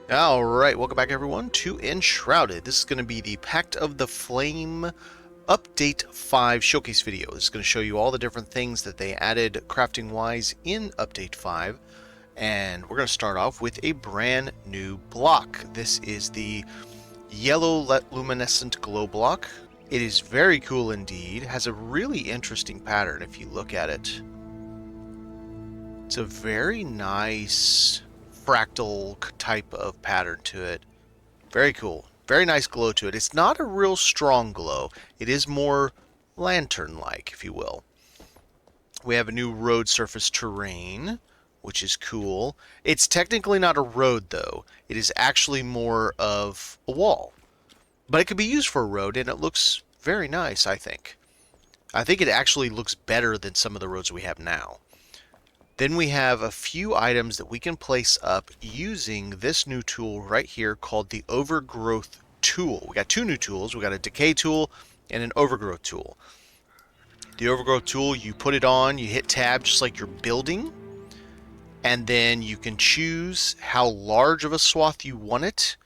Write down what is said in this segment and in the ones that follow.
Alright, welcome back everyone to Enshrouded. This is going to be the Pact of the Flame Update 5 showcase video. This is going to show you all the different things that they added crafting-wise in Update 5. And we're going to start off with a brand new block. This is the Yellow Luminescent Glow block. It is very cool indeed. It has a really interesting pattern if you look at it. It's a very nice fractal type of pattern to it. Very cool. Very nice glow to it. It's not a real strong glow. It is more lantern-like, if you will. We have a new road surface terrain, which is cool. It's technically not a road, though. It is actually more of a wall. But it could be used for a road, and it looks very nice, I think. I think it actually looks better than some of the roads we have now. Then we have a few items that we can place up using this new tool right here called the Overgrowth tool. We got two new tools. We got a Decay tool and an Overgrowth tool. The Overgrowth tool, you put it on, you hit tab just like you're building, and then you can choose how large of a swath you want it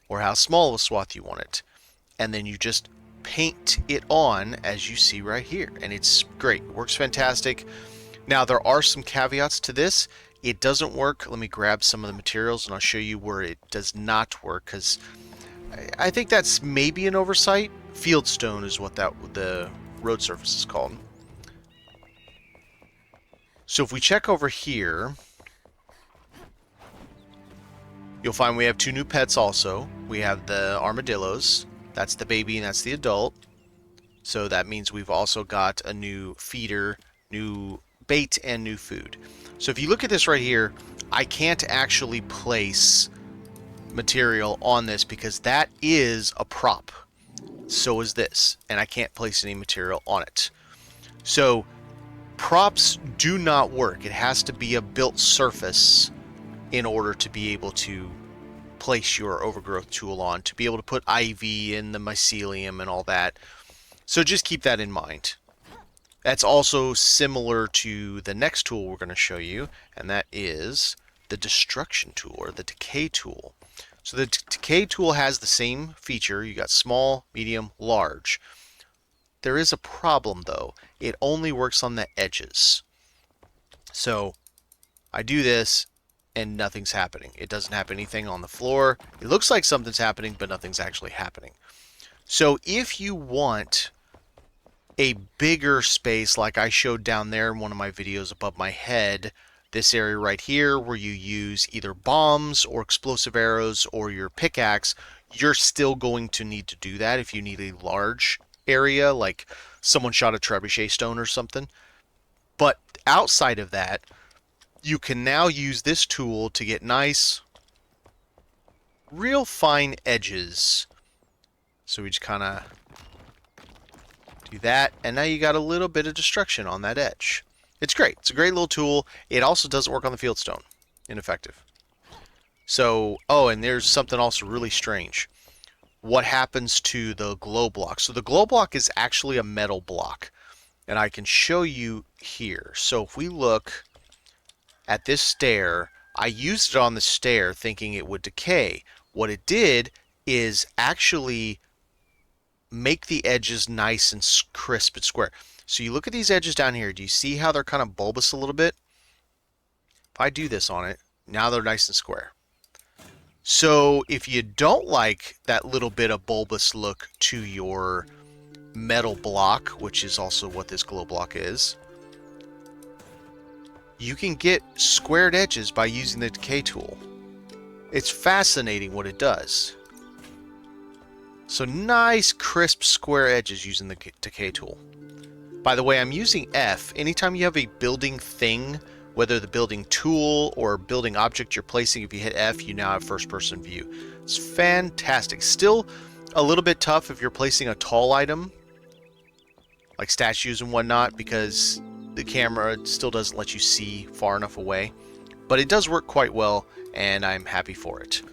or how small of a swath you want it. And then you just paint it on as you see right here. And it's great. It works fantastic. Now, there are some caveats to this. It doesn't work. Let me grab some of the materials and I'll show you where it does not work, because I think that's maybe an oversight. Fieldstone is what the road surface is called. So if we check over here, you'll find we have two new pets also. We have the armadillos. That's the baby and that's the adult. So that means we've also got a new feeder, new bait, and new food. So if you look at this right here, I can't actually place material on this because that is a prop. So is this, and I can't place any material on it. So props do not work. It has to be a built surface in order to be able to place your Overgrowth tool on, to be able to put ivy in the mycelium and all that. So just keep that in mind. That's also similar to the next tool we're going to show you, and that is the Destruction tool, or the Decay tool. So the Decay tool has the same feature. You got small, medium, large. There is a problem, though. It only works on the edges. So I do this, and nothing's happening. It doesn't have anything on the floor. It looks like something's happening, but nothing's actually happening. So if you want a bigger space like I showed down there in one of my videos above my head, this area right here where you use either bombs or explosive arrows or your pickaxe, you're still going to need to do that if you need a large area, like someone shot a trebuchet stone or something. But outside of that, you can now use this tool to get nice, real fine edges. So we just kind of do that, and now you got a little bit of destruction on that edge. It's great. It's a great little tool. It also doesn't work on the fieldstone. Ineffective. So, oh, and there's something also really strange. What happens to the glow block? So the glow block is actually a metal block, and I can show you here. So if we look at this stair, I used it on the stair thinking it would decay. What it did is actually make the edges nice and crisp and square. So you look at these edges down here. Do you see how they're kind of bulbous a little bit? If I do this on it, now they're nice and square. So if you don't like that little bit of bulbous look to your metal block, which is also what this glow block is, you can get squared edges by using the Decay tool. It's fascinating what it does. So nice, crisp, square edges using the Decay tool. By the way, I'm using F. Anytime you have a building thing, whether the building tool or building object you're placing, if you hit F, you now have first-person view. It's fantastic. Still a little bit tough if you're placing a tall item, like statues and whatnot, because the camera still doesn't let you see far enough away. But it does work quite well, and I'm happy for it.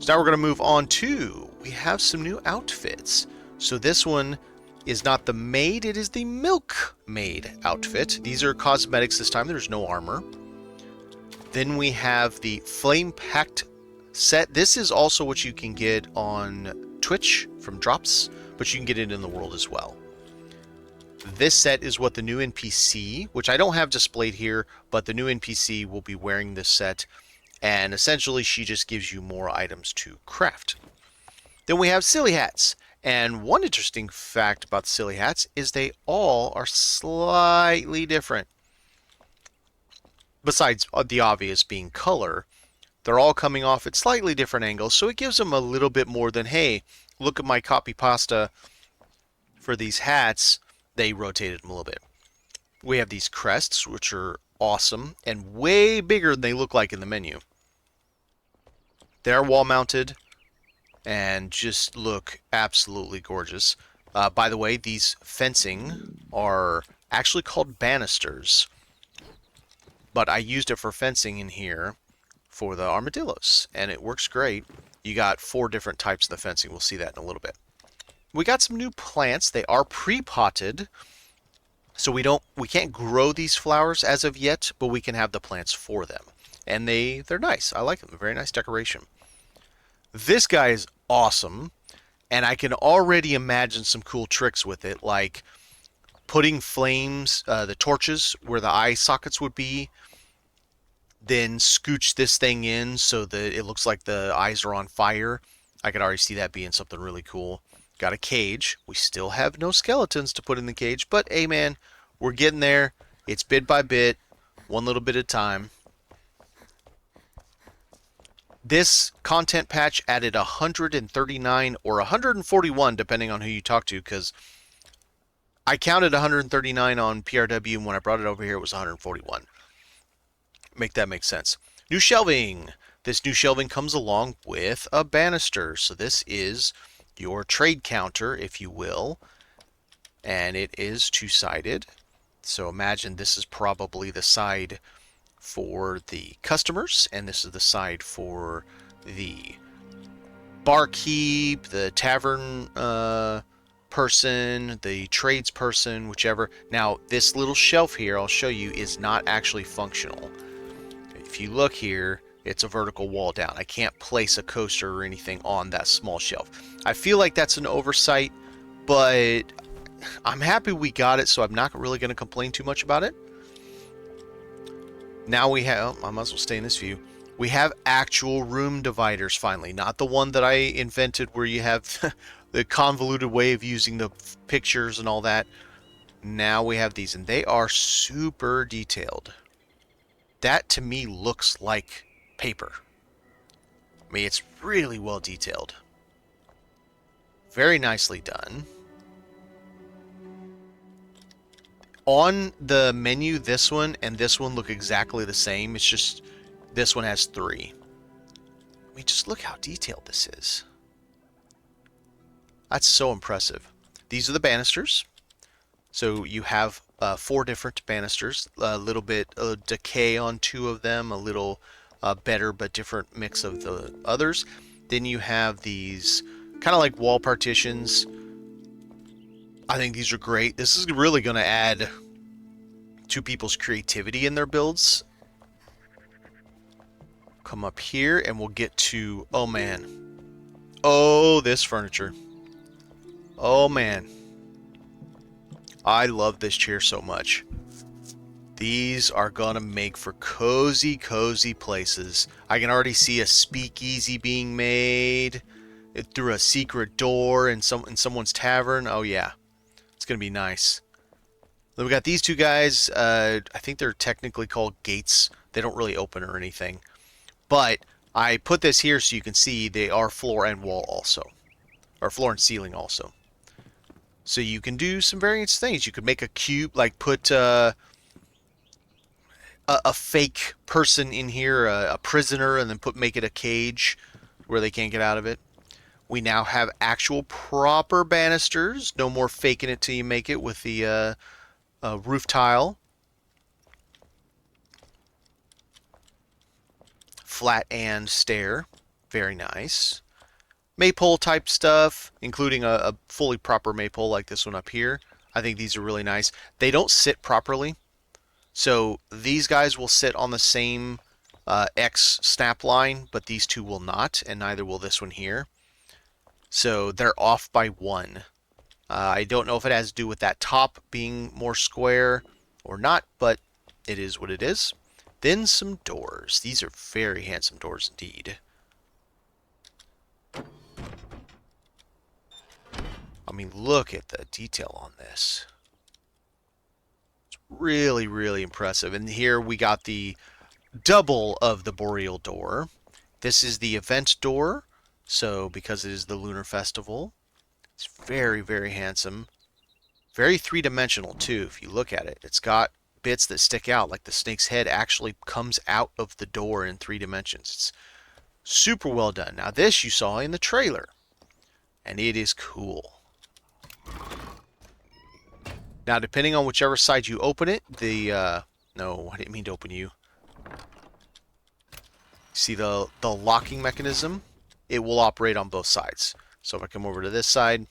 So now we're going to move on to, we have some new outfits. So this one is not the maid, it is the milkmaid outfit. These are cosmetics this time, there's no armor. Then we have the Flame Pact set. This is also what you can get on Twitch from drops, but you can get it in the world as well. This set is what the new NPC, which I don't have displayed here, but the new NPC will be wearing this set, and essentially she just gives you more items to craft. Then we have silly hats, and one interesting fact about the silly hats is they all are slightly different. Besides the obvious being color, they're all coming off at slightly different angles, so it gives them a little bit more than, hey, look at my copy pasta for these hats. They rotated them a little bit. We have these crests, which are awesome and way bigger than they look like in the menu. They're wall mounted and just look absolutely gorgeous. By the way, these fencing are actually called banisters, but I used it for fencing in here for the armadillos, and it works great. You got 4 different types of the fencing. We'll see that in a little bit. We got some new plants. They are pre-potted, so we can't grow these flowers as of yet, but we can have the plants for them. And they're nice. I like them. Very nice decoration. This guy is awesome, and I can already imagine some cool tricks with it, like putting flames, the torches where the eye sockets would be, then scooch this thing in so that it looks like the eyes are on fire. I could already see that being something really cool. Got a cage. We still have no skeletons to put in the cage, but hey man, we're getting there. It's bit by bit, one little bit at a time. This content patch added 139 or 141, depending on who you talk to, because I counted 139 on PRW, and when I brought it over here, it was 141. Make that make sense. New shelving. This new shelving comes along with a banister. So this is your trade counter, if you will, and it is 2-sided. So imagine this is probably the side for the customers, and this is the side for the barkeep, the tavern person, the tradesperson, whichever. Now, this little shelf here, I'll show you, is not actually functional. If you look here, it's a vertical wall down. I can't place a coaster or anything on that small shelf. I feel like that's an oversight, but I'm happy we got it, so I'm not really going to complain too much about it. Now we have, I might as well stay in this view. We have actual room dividers finally, not the one that I invented where you have the convoluted way of using the pictures and all that. Now we have these, and they are super detailed. That to me looks like paper. I mean, it's really well detailed. Very nicely done. On the menu, this one and this one look exactly the same. It's just this one has 3. I mean, just look how detailed this is. That's so impressive. These are the banisters. So you have 4 different banisters. A little bit of decay on 2 of them. A little better but different mix of the others. Then you have these kind of like wall partitions. I think these are great. This is really going to add to people's creativity in their builds. Come up here and we'll get to, oh man. Oh, this furniture. Oh man. I love this chair so much. These are gonna make for cozy, cozy places. I can already see a speakeasy being made through a secret door in someone's tavern. Oh yeah, it's gonna be nice. Then we got these 2 guys. I think they're technically called gates. They don't really open or anything. But I put this here so you can see they are floor and wall also. Or floor and ceiling also. So you can do some various things. You could make a cube, like put a fake person in here, a prisoner, and then make it a cage where they can't get out of it. We now have actual proper banisters. No more faking it till you make it with the roof tile. Flat and stair. Very nice. Maypole type stuff, including a fully proper maypole like this one up here. I think these are really nice. They don't sit properly. So these guys will sit on the same X snap line, but these two will not, and neither will this one here. So they're off by 1. I don't know if it has to do with that top being more square or not, but it is what it is. Then some doors. These are very handsome doors indeed. I mean, look at the detail on this. It's really, really impressive. And here we got the double of the Boreal door. This is the event door. So because it is the Lunar Festival, it's very, very handsome. Very three-dimensional too, if you look at it. It's got bits that stick out, like the snake's head actually comes out of the door in 3 dimensions. It's super well done. Now this you saw in the trailer, and it is cool. Now, depending on whichever side you open it, no, I didn't mean to open you. See the locking mechanism? It will operate on both sides. So if I come over to this side,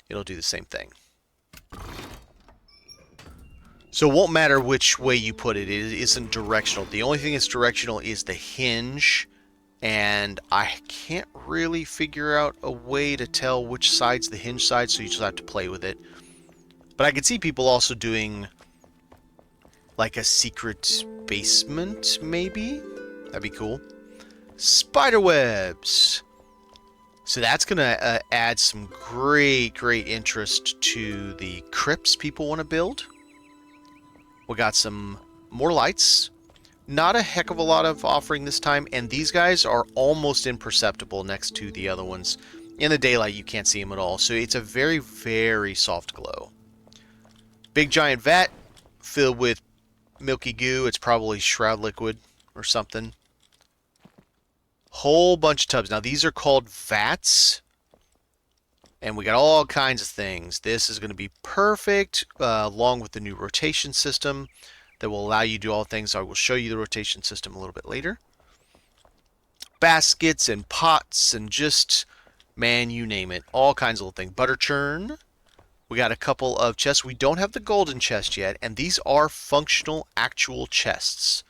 it'll do the same thing. So it won't matter which way you put it. It isn't directional. The only thing that's directional is the hinge. And I can't really figure out a way to tell which side's the hinge side, so you just have to play with it. But I could see people also doing like a secret basement, maybe? That'd be cool. Spider webs! So that's going to add some great interest to the crypts people want to build. We got some more lights. Not a heck of a lot of offering this time, and these guys are almost imperceptible next to the other ones. In the daylight, you can't see them at all, so it's a very soft glow. Big giant vat filled with milky goo. It's probably shroud liquid or something. Whole bunch of tubs. Now, these are called vats, and we got all kinds of things. This is going to be perfect, along with the new rotation system that will allow you to do all things. I will show you the rotation system a little bit later. Baskets and pots and just, man, you name it. All kinds of little things. Butter churn. We got a couple of chests. We don't have the golden chest yet, and these are functional, actual chests.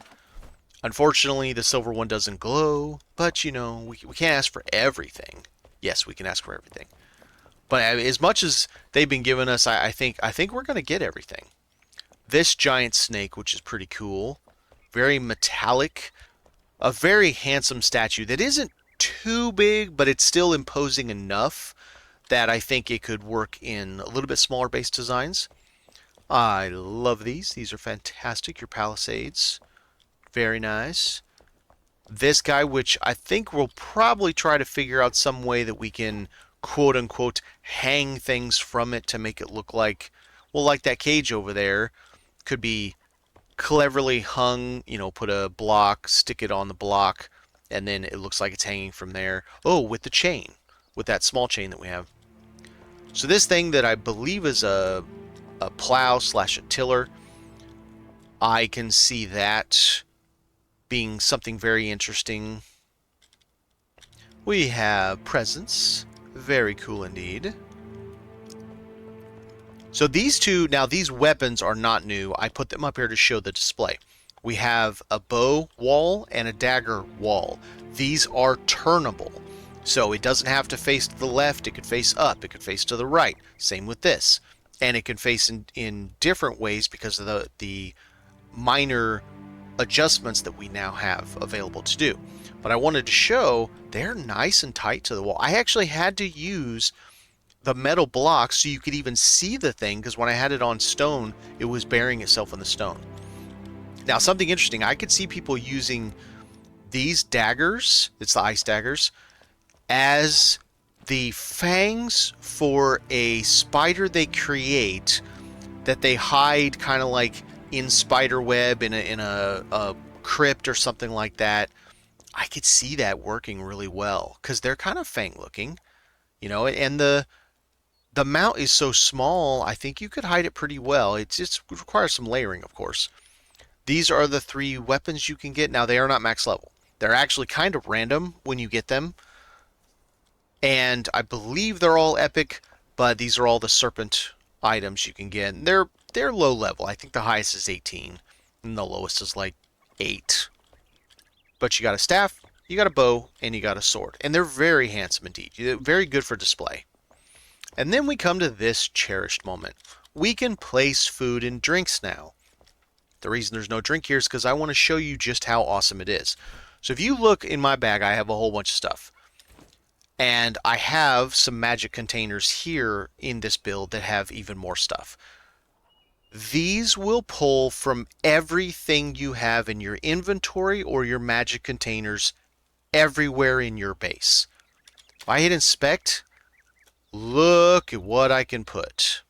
Unfortunately, the silver one doesn't glow, but, you know, we can't ask for everything. Yes, we can ask for everything. But as much as they've been giving us, I think we're going to get everything. This giant snake, which is pretty cool. Very metallic. A very handsome statue that isn't too big, but it's still imposing enough that I think it could work in a little bit smaller base designs. I love these. These are fantastic. Your palisades. Very nice. This guy, which I think we'll probably try to figure out some way that we can, quote unquote, hang things from it to make it look like, well, like that cage over there could be cleverly hung, you know, put a block, stick it on the block, and then it looks like it's hanging from there. Oh, with the chain, with that small chain that we have. So this thing that I believe is a plow / a tiller, I can see that being something very interesting. We have presents. Very cool indeed. So these two, now these weapons are not new. I put them up here to show the display. We have a bow wall and a dagger wall. These are turnable. So it doesn't have to face to the left. It could face up. It could face to the right. Same with this. And it can face in different ways because of the minor adjustments that we now have available to do. But I wanted to show they're nice and tight to the wall. I actually had to use the metal blocks so you could even see the thing, because when I had it on stone, it was burying itself in the stone. Now, something interesting, I could see people using these daggers, it's the ice daggers, as the fangs for a spider they create that they hide kind of like in spider web in a crypt or something like that. I could see that working really well because they're kind of fang looking, you know, and the mount is so small, I think you could hide it pretty well. It just requires some layering, of course. These are the 3 weapons you can get. Now, they are not max level. They're actually kind of random when you get them. And I believe they're all epic, but these are all the serpent items you can get. And they're low level. I think the highest is 18, and the lowest is like 8. but you got a staff, you got a bow, and you got a sword. And they're very handsome indeed. Very good for display. And then we come to this cherished moment. We can place food and drinks now. The reason there's no drink here is because I want to show you just how awesome it is. So if you look in my bag, I have a whole bunch of stuff. And I have some magic containers here in this build that have even more stuff. These will pull from everything you have in your inventory or your magic containers everywhere in your base. If I hit inspect, look at what I can put.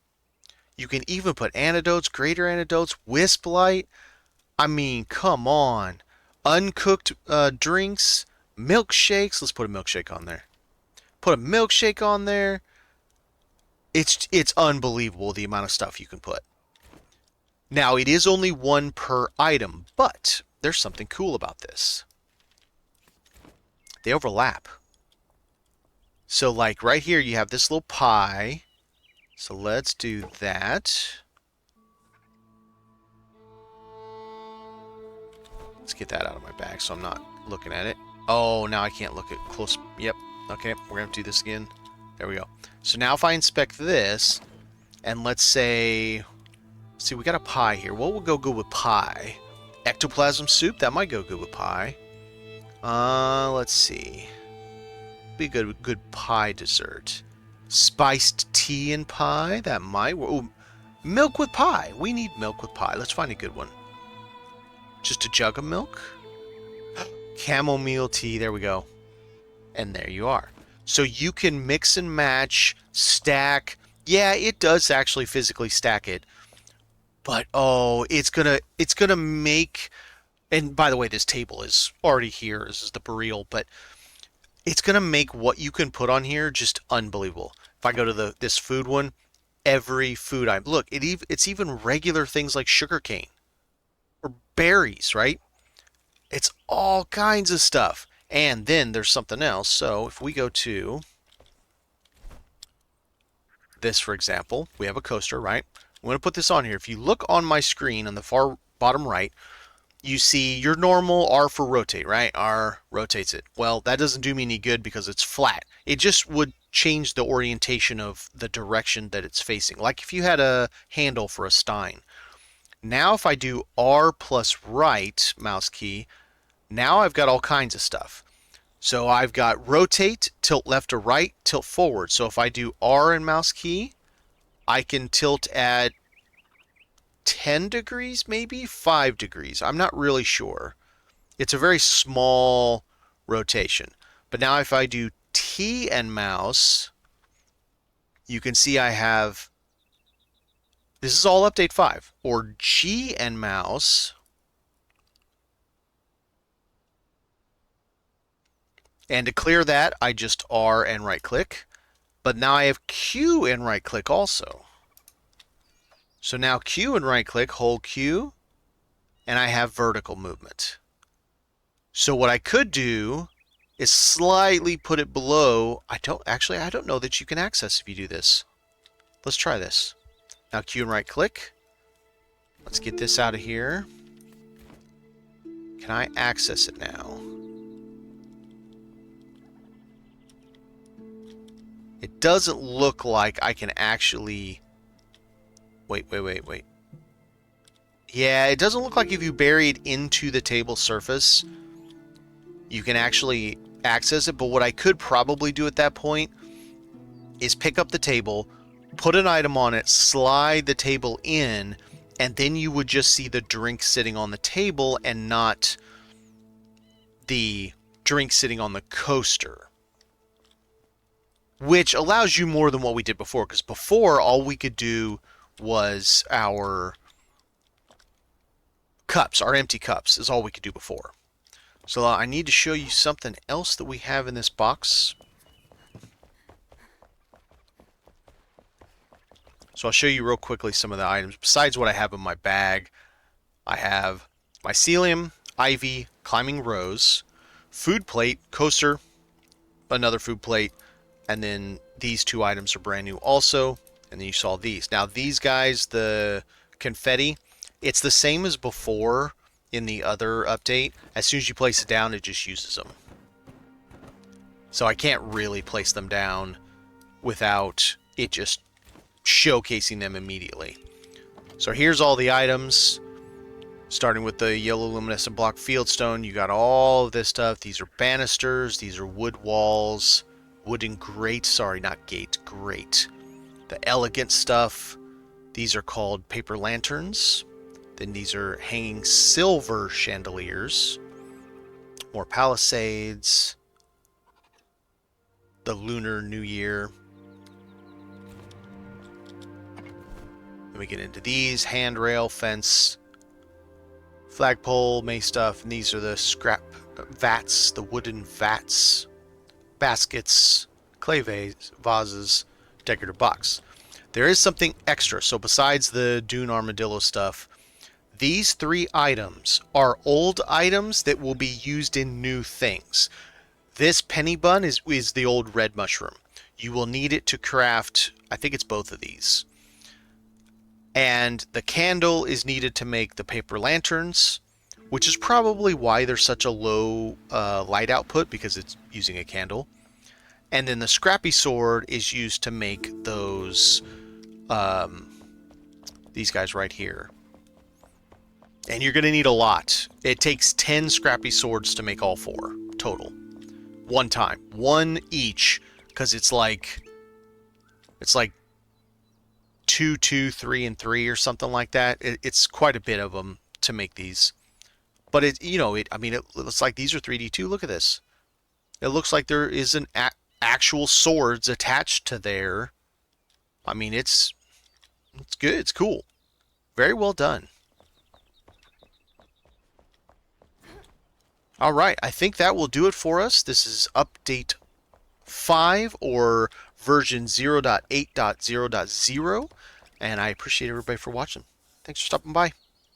You can even put antidotes, greater antidotes, wisp light. I mean, come on. Uncooked drinks, milkshakes. Let's put a milkshake on there. Put a milkshake on there. It's unbelievable the amount of stuff you can put. Now, it is only one per item, but there's something cool about this. They overlap. So, like, right here, you have this little pie. So, let's do that. Let's get that out of my bag so I'm not looking at it. Oh, now I can't look at close. Yep. Okay, we're going to do this again. There we go. So, now if I inspect this, and let's say... See, we got a pie here. What would go good with pie? Ectoplasm soup? That might go good with pie. Let's see. Be a good pie dessert. Spiced tea and pie? That might work. Ooh, milk with pie. We need milk with pie. Let's find a good one. Just a jug of milk? Chamomile tea. There we go. And there you are. So you can mix and match, stack. Yeah, it does actually physically stack it. But oh, it's gonna make, and by the way, this table is already here. This is the burial, but it's gonna make what you can put on here just unbelievable. If I go to this food one, every food item. Look, it's even regular things like sugarcane or berries, right? It's all kinds of stuff. And then there's something else. So if we go to this, for example, we have a coaster, right? I'm going to put this on here. If you look on my screen on the far bottom right, you see your normal R for rotate, right? R rotates it. Well, that doesn't do me any good because it's flat. It just would change the orientation of the direction that it's facing. Like if you had a handle for a Stein. Now if I do R plus right mouse key, now I've got all kinds of stuff. So I've got rotate, tilt left to right, tilt forward. So if I do R and mouse key, I can tilt at 10 degrees, maybe 5 degrees. I'm not really sure. It's a very small rotation. But now if I do T and mouse, you can see I have, this is all update 5, or G and mouse, and to clear that, I just R and right click. But now I have Q and right click also. So now Q and right click, hold Q, and I have vertical movement. So what I could do is slightly put it below. I don't know that you can access if you do this. Let's try this. Now Q and right click. Let's get this out of here. Can I access it now? It doesn't look like I can actually... Wait. Yeah, it doesn't look like if you bury it into the table surface, you can actually access it. But what I could probably do at that point is pick up the table, put an item on it, slide the table in, and then you would just see the drink sitting on the table and not the drink sitting on the coaster. Which allows you more than what we did before, because before all we could do was our cups, our empty cups is all we could do before. So I need to show you something else that we have in this box. So I'll show you real quickly some of the items. Besides what I have in my bag, I have mycelium, ivy, climbing rose, food plate, coaster, another food plate, and then these two items are brand new also. And then you saw these. Now these guys, the confetti, it's the same as before. in the other update, as soon as you place it down, it just uses them. So I can't really place them down without it just showcasing them immediately. So here's all the items. Starting with the yellow luminescent block fieldstone, you got all of this stuff. These are banisters, these are wood walls, wooden grate, sorry, not gate, grate. The elegant stuff, these are called paper lanterns. Then these are hanging silver chandeliers. More palisades. The Lunar New Year. Then we get into these, handrail, fence, flagpole, may stuff, and these are the scrap vats, the wooden vats, baskets, clay vases, decorative box. There is something extra. So besides the Dune Armadillo stuff, these 3 items are old items that will be used in new things. This penny bun is the old red mushroom. You will need it to craft, I think it's both of these. And the candle is needed to make the paper lanterns, which is probably why there's such a low light output, because it's using a candle. And then the scrappy sword is used to make those, these guys right here. And you're going to need a lot. It takes 10 scrappy swords to make all 4 total. One time. 1 each, because it's like 2, 2, 3, and 3 or something like that. It's quite a bit of them to make these. But I mean, it looks like these are 3D2. Look at this. It looks like there is an actual swords attached to there. I mean, it's good. It's cool. Very well done. All right, I think that will do it for us. This is update 5 or version 0.8.0.0, and I appreciate everybody for watching. Thanks for stopping by.